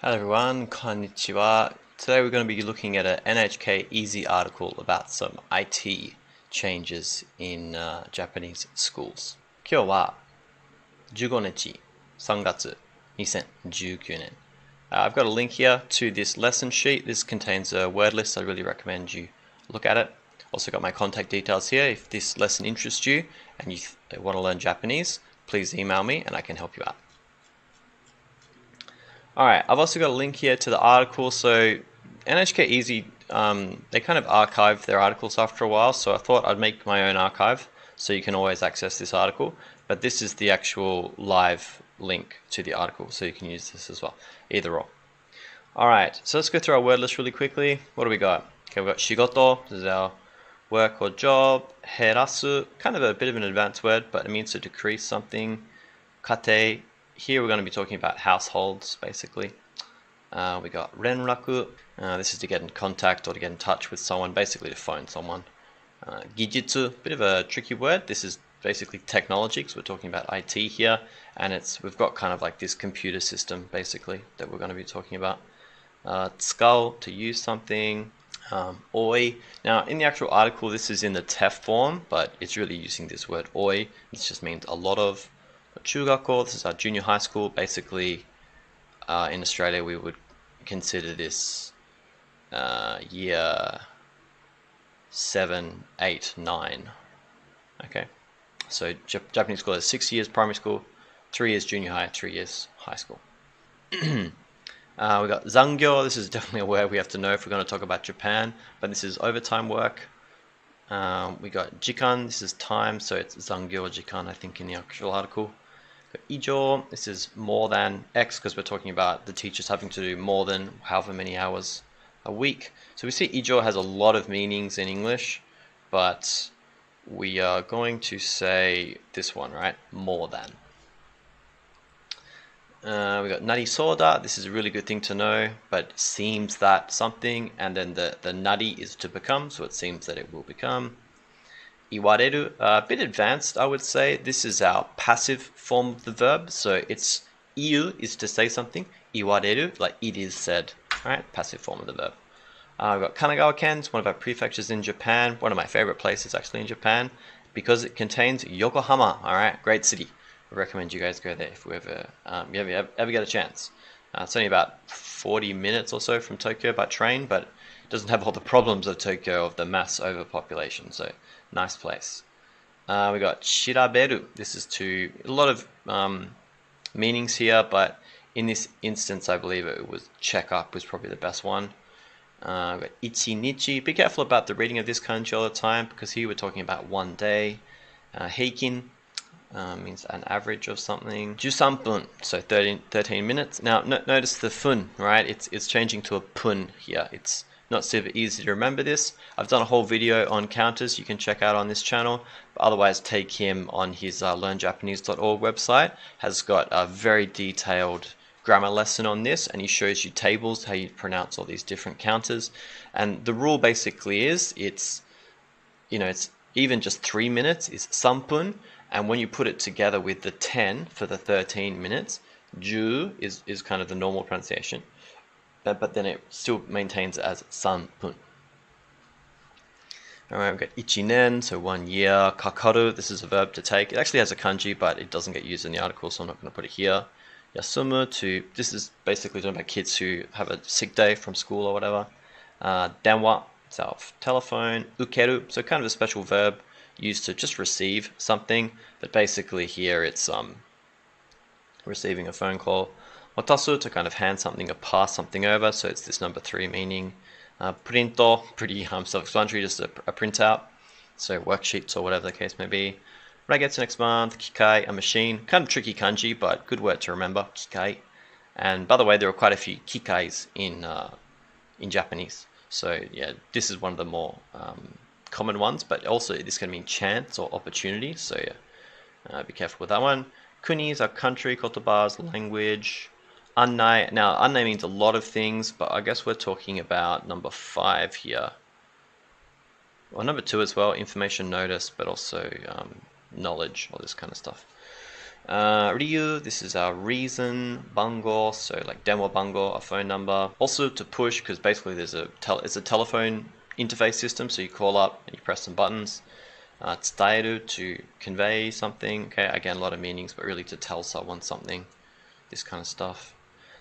Hello everyone, konnichiwa. Today we're going to be looking at an NHK Easy article about some IT changes in Japanese schools. 今日は15日3月2019年。I've got a link here to this lesson sheet. This contains a word list. I really recommend you look at it. Also got my contact details here. If this lesson interests you and you want to learn Japanese, please email me and I can help you out. Alright, I've also got a link here to the article. So NHK Easy, they kind of archive their articles after a while, so I thought I'd make my own archive so you can always access this article. But this is the actual live link to the article, so you can use this as well, either or. Alright, so let's go through our word list really quickly. What do we got? Okay, we've got shigoto, this is our work or job. Herasu, kind of a bit of an advanced word, but it means to decrease something. Kate, here we're going to be talking about households, basically. We got renraku, this is to get in contact or to get in touch with someone, basically to phone someone. Gijitsu, bit of a tricky word. This is basically technology, because we're talking about IT here, and we've got kind of like this computer system, basically, that we're going to be talking about. Tsukau, to use something. Oi. Now, in the actual article, this is in the TEF form, but it's really using this word oi. This just means a lot of. Chugako, this is our junior high school. Basically, in Australia, we would consider this year 7, 8, 9. Okay, so Japanese school is 6 years primary school, 3 years junior high, 3 years high school. We got zangyo. This is definitely a word we have to know if we're going to talk about Japan, but this is overtime work. We got jikan, this is time, so it's zangyo jikan, I think, in the actual article. Ijo, this is more than X, because we're talking about the teachers having to do more than however many hours a week. So we see Ijo has a lot of meanings in English, but we are going to say this one, right? More than. We got narisoda, this is a really good thing to know, but seems that something, and then the nari is to become, so it seems that it will become. Iwareru, a bit advanced, I would say. This is our passive form of the verb, so it's iu is to say something, iwareru, like it is said, alright, passive form of the verb. We've got Kanagawa-ken, it's one of our prefectures in Japan, one of my favorite places actually in Japan, because it contains Yokohama, alright, great city. I recommend you guys go there if you ever get a chance. It's only about 40 minutes or so from Tokyo by train, but it doesn't have all the problems of Tokyo of the mass overpopulation, so nice place. We got shiraberu. This is to a lot of meanings here, but in this instance, I believe it was check up was probably the best one. We got ichinichi. Be careful about the reading of this kanji all the time, because here we're talking about 1 day. Heikin means an average of something. 13 so 13 minutes. Now notice the fun, right? It's changing to a pun here. It's not super easy to remember this. I've done a whole video on counters you can check out on this channel. But otherwise, take him on his learnjapanese.org website. Has got a very detailed grammar lesson on this, and he shows you tables, how you pronounce all these different counters. And the rule basically is, it's even just 3 minutes is sampun, and when you put it together with the 10 for the 13 minutes, ju is kind of the normal pronunciation. But then it still maintains as sanpun. Alright, we've got ichinen, so 1 year. Kakaru, this is a verb to take. It actually has a kanji, but it doesn't get used in the article, so I'm not going to put it here. Yasumu, this is basically talking about kids who have a sick day from school or whatever. Denwa, it's our telephone. Ukeru, so kind of a special verb used to just receive something, but basically here it's receiving a phone call. Watasu, to kind of hand something or pass something over, so it's this number 3 meaning. Printo, pretty self-explanatory, just a printout, so worksheets or whatever the case may be. Ragetsu next month, kikai, a machine, kind of tricky kanji, but good word to remember, kikai. And by the way, there are quite a few kikais in Japanese, so yeah, this is one of the more common ones, but also this can mean chance or opportunity, so yeah, be careful with that one. Kuni is our country, kotobas, language. Annai, now annai means a lot of things, but I guess we're talking about number 5 here. Well, number 2 as well, information notice, but also knowledge, all this kind of stuff. Ryu, this is our reason. Bango, so like denwa bango, a phone number. Also to push, because basically it's a telephone interface system, so you call up and you press some buttons. Tsudaeru, to convey something. Okay, again, a lot of meanings, but really to tell someone something. This kind of stuff.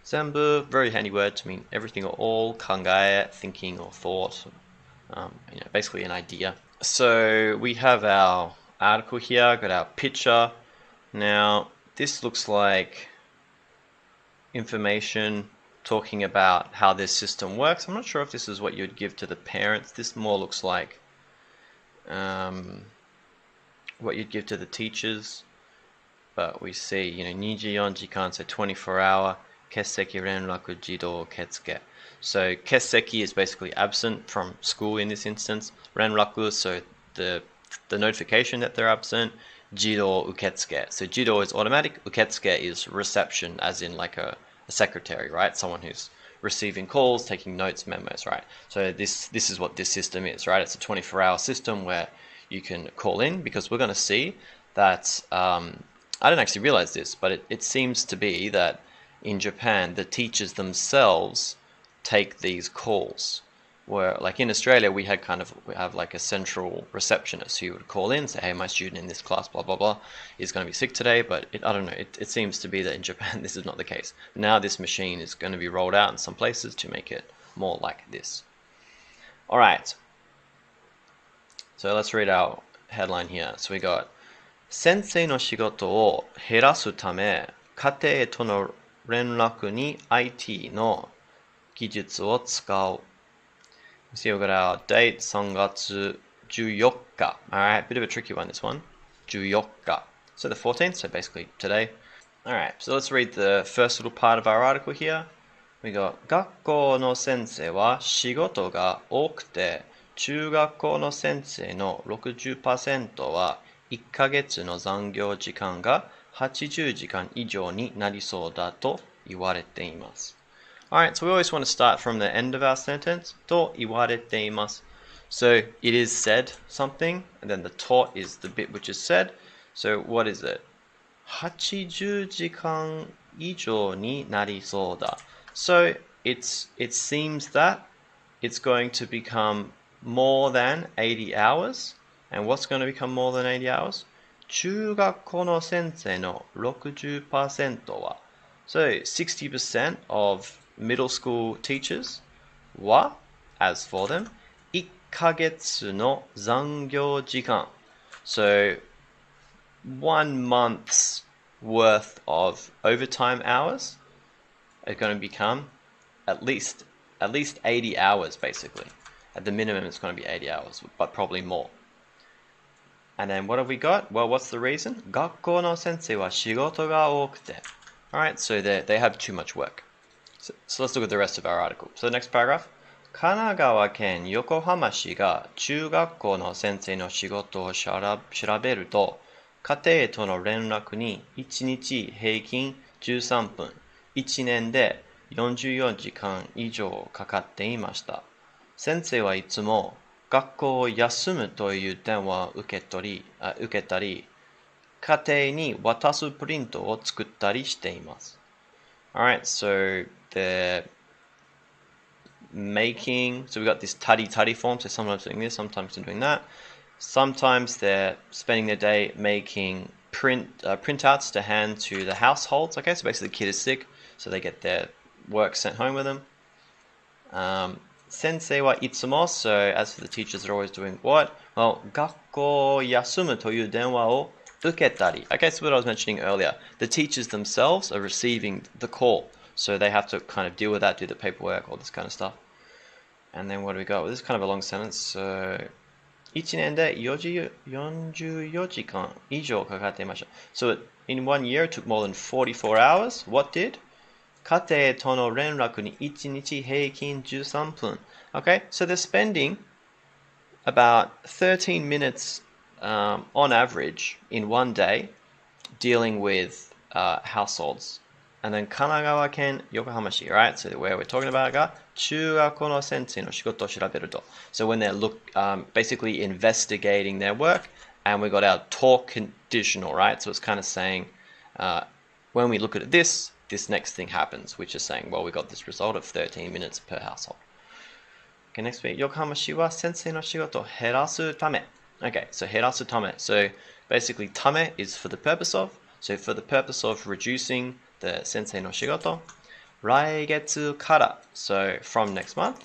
Zenbu, very handy word to mean everything or all. Kangae, thinking or thought. Basically an idea. So we have our article here, got our picture. Now, this looks like information talking about how this system works. I'm not sure if this is what you'd give to the parents. This more looks like what you'd give to the teachers. But we see, 24時間, so 24-hour, 欠席連絡自動受付. So, 欠席 is basically absent from school in this instance. 連絡, so the notification that they're absent. 自動受付. So, 自動 is automatic. 受付 is reception, as in like a secretary, right? Someone who's receiving calls, taking notes, memos, right? So, this is what this system is, right? It's a 24-hour system where you can call in, because we're going to see that I didn't actually realize this, but it seems to be that in Japan, the teachers themselves take these calls. Where, like in Australia, we have like a central receptionist who would call in, say, hey, my student in this class, blah, blah, blah, is going to be sick today. But I don't know, it seems to be that in Japan, this is not the case. Now this machine is going to be rolled out in some places to make it more like this. All right. So let's read our headline here. So we got, 先生の仕事を減らすため、家庭との連絡に IT の技術を使う. See, we've got our date, 3月14日. Alright, bit of a tricky one, this one. 14日. So the 14th, so basically today. Alright, so let's read the first little part of our article here. We got, 学校の先生は仕事が多くて、中学校の先生の 60% は1ヶ月の残業時間が80時間以上になりそうだと言われています. Alright, so we always want to start from the end of our sentence. と言われています. So it is said something, and then the と is the bit which is said. So what is it? 80時間以上になりそうだ. So it seems that it's going to become more than 80 hours. And what's going to become more than 80 hours? 中学校の先生の 60% は. So 60% of middle school teachers は, as for them, 1ヶ月の残業時間. So 1 month's worth of overtime hours are going to become at least 80 hours, basically. At the minimum, it's going to be 80 hours, but probably more. And then what have we got? Well, what's the reason? 学校の先生は仕事が多くて. Alright, so they have too much work. So let's look at the rest of our article. So the next paragraph. 神奈川県横浜市が中学校の先生の仕事を調べると、家庭との連絡に1日平均13分、1年で44時間以上かかっていました。先生はいつも学校を休むという電話を受けたり、家庭に渡すプリントを作ったりしています。Alright, so they're making, so we've got this tari form, so sometimes doing this, sometimes they're doing that. Sometimes they're spending their day making printouts to hand to the households. Okay, so basically the kid is sick, so they get their work sent home with them. Sensei wa itsumo, so as for the teachers, they're always doing what? Well, 学校休むという電話を受けたり. Okay, so what I was mentioning earlier. The teachers themselves are receiving the call, so they have to kind of deal with that, do the paperwork, all this kind of stuff. And then what do we got? Well, this is kind of a long sentence, so 1年で44時間以上かかっていました. So in 1 year, it took more than 44 hours. What did? 家庭との連絡に1日平均13分. Okay, so they're spending about 13 minutes on average in 1 day dealing with households. And then 神奈川県横浜市, right? So where we're talking about が中学校の先生の仕事を調べると. So when they're basically investigating their work, and we got our talk conditional, right? So it's kind of saying when we look at this next thing happens, which is saying, well, we got this result of 13 minutes per household. Okay, next week, 横浜市は先生の仕事を減らすため. Okay, so 減らすため. So basically, ため is for the purpose of. So for the purpose of reducing the 先生の仕事, 来月から, so from next month,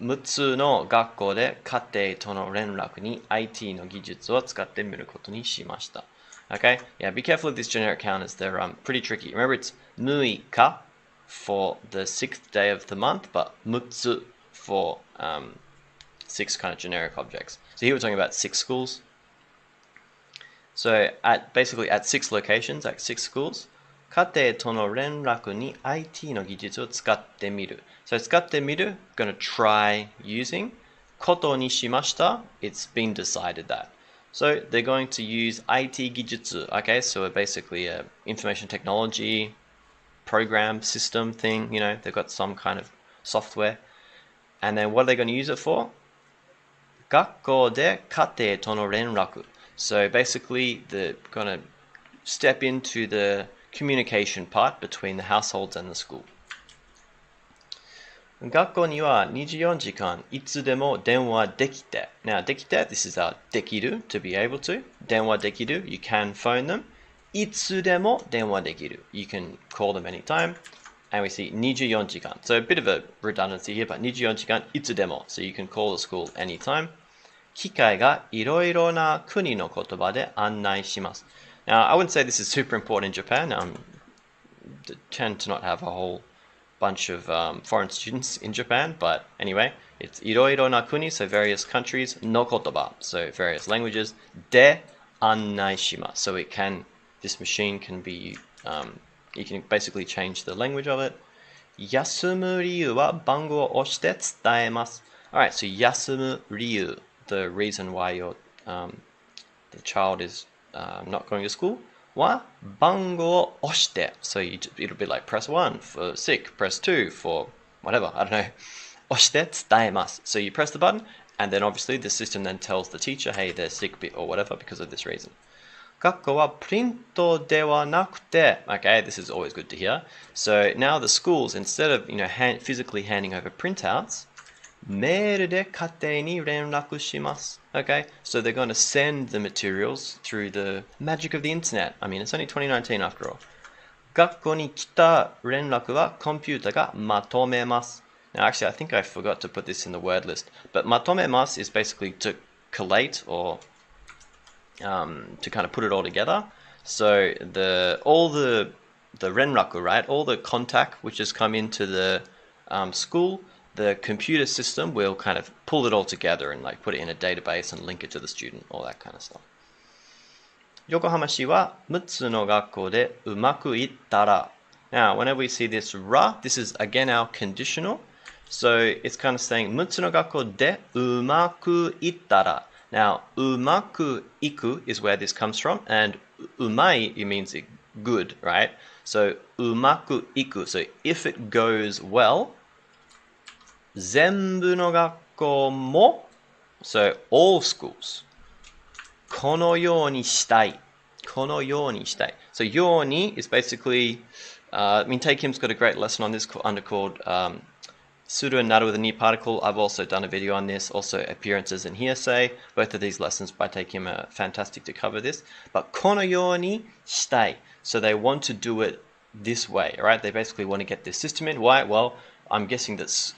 6つの学校で家庭との連絡に IT の技術を使ってみることにしました. Okay, yeah, be careful of these generic counters. They're pretty tricky. Remember, it's 6日 for the 6th day of the month, but 6つ for 6 kind of generic objects. So here we're talking about 6 schools. So basically at 6 locations, at 6 schools, 家庭との連絡に IT の技術を使ってみる. So 使ってみる, gonna try using. ことにしました, it's been decided that. So they're going to use IT 技術, okay? So basically a information technology program system thing, you know, they've got some kind of software. And then what are they going to use it for? 学校で家庭との連絡. So basically they're going to step into the communication part between the households and the school. 学校には24時間いつでも電話できて. Now, できて, this is our できる, to be able to. 電話できる, you can phone them. いつでも電話できる, you can call them anytime. And we see 24時間. So a bit of a redundancy here, but 24時間いつでも. So you can call the school anytime. 機械がいろいろな国の言葉で案内します. Now, I wouldn't say this is super important in Japan. Tend to not have a whole bunch of foreign students in Japan, but anyway, it's いろいろな国, so various countries, の言葉, so various languages, で案内します. So this machine can be, you can basically change the language of it. 休む理由は番号を押して伝えます. Alright, so 休む理由, the reason why the child is not going to school. は番号を押して. So it'll be like press 1 for sick, press 2 for whatever, I don't know. 押して伝えます. So you press the button, and then obviously the system then tells the teacher, hey, they're sick or whatever because of this reason. 学校はプリントではなくて. Okay, this is always good to hear. So now the schools, instead of physically handing over printouts, メールで家庭に連絡します. Okay, so they're going to send the materials through the magic of the internet. I mean, it's only 2019 after all. 学校に来た連絡はコンピュータがまとめます. Now, actually, I think I forgot to put this in the word list. But まとめます is basically to collate or to kind of put it all together. So all the 連絡, right? All the contact which has come into the school, the computer system will kind of pull it all together and like put it in a database and link it to the student, all that kind of stuff. 横浜市は6つの学校でうまくいったら. Now, whenever we see this ra, this is again our conditional. So it's kind of saying 6つの学校でうまくいったら. Now, うまくいく is where this comes from, and うまい, it means good, right? So うまくいく. So if it goes well, 全部の学校も, so all schools, このようにしたい. このようにしたい. So ように is basically, I mean, Takehim's got a great lesson on this called Suru and Nada with a new particle. I've also done a video on this, also appearances and hearsay. Both of these lessons by Takehim are fantastic to cover this. But このようにしたい. So they want to do it this way, right? They basically want to get this system in. Why? Well, I'm guessing that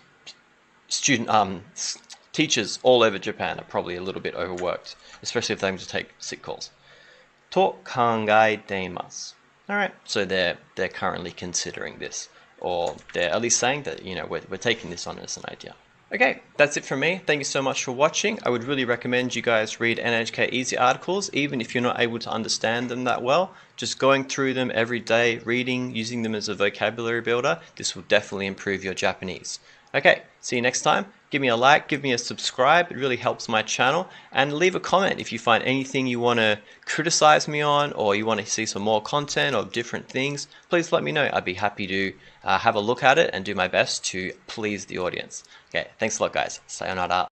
teachers all over Japan are probably a little bit overworked, especially if they're going to take sick calls. と考えています. Alright, so they're currently considering this, or they're at least saying that, we're taking this on as an idea. Okay, that's it from me. Thank you so much for watching. I would really recommend you guys read NHK Easy articles, even if you're not able to understand them that well. Just going through them every day, reading, using them as a vocabulary builder, this will definitely improve your Japanese. Okay, see you next time. Give me a like, give me a subscribe. It really helps my channel. And leave a comment if you find anything you want to criticize me on, or you want to see some more content of different things. Please let me know. I'd be happy to have a look at it and do my best to please the audience. Okay, thanks a lot, guys. Sayonara.